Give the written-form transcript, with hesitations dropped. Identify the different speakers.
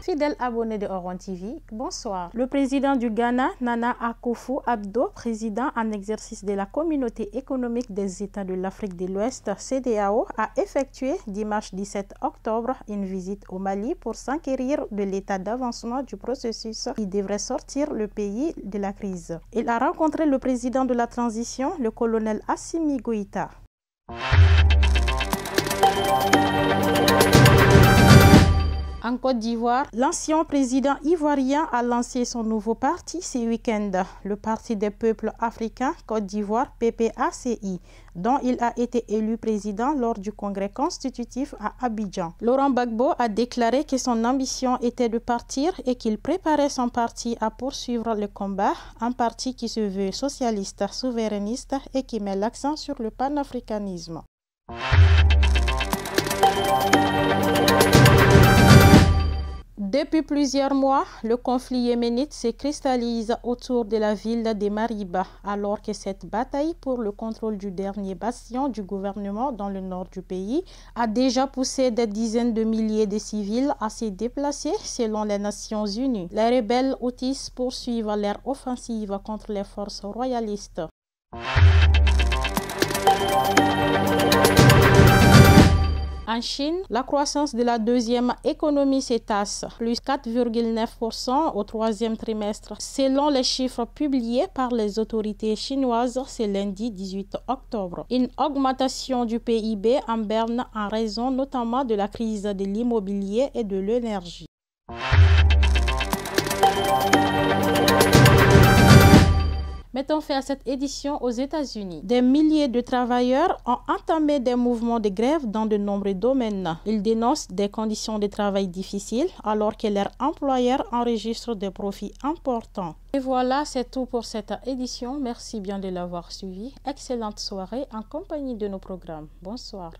Speaker 1: Fidèles abonnés de Oron TV, bonsoir. Le président du Ghana, Nana Akufo-Addo, président en exercice de la Communauté économique des États de l'Afrique de l'Ouest, CEDEAO, a effectué dimanche 17 octobre une visite au Mali pour s'enquérir de l'état d'avancement du processus qui devrait sortir le pays de la crise. Il a rencontré le président de la transition, le colonel Assimi Goïta. En Côte d'Ivoire, l'ancien président ivoirien a lancé son nouveau parti ce week-end, le Parti des peuples africains Côte d'Ivoire PPACI, dont il a été élu président lors du congrès constitutif à Abidjan. Laurent Gbagbo a déclaré que son ambition était de partir et qu'il préparait son parti à poursuivre le combat, un parti qui se veut socialiste, souverainiste et qui met l'accent sur le panafricanisme. Depuis plusieurs mois, le conflit yéménite se cristallise autour de la ville de Mariba, alors que cette bataille pour le contrôle du dernier bastion du gouvernement dans le nord du pays a déjà poussé des dizaines de milliers de civils à se déplacer selon les Nations Unies. Les rebelles Houthis poursuivent leur offensive contre les forces royalistes. En Chine, la croissance de la deuxième économie se tasse, plus 4,9% au troisième trimestre, selon les chiffres publiés par les autorités chinoises ce lundi 18 octobre. Une augmentation du PIB en berne en raison notamment de la crise de l'immobilier et de l'énergie. Mettons fin à cette édition aux États-Unis. Des milliers de travailleurs ont entamé des mouvements de grève dans de nombreux domaines. Ils dénoncent des conditions de travail difficiles alors que leurs employeurs enregistrent des profits importants. Et voilà, c'est tout pour cette édition. Merci bien de l'avoir suivi. Excellente soirée en compagnie de nos programmes. Bonsoir.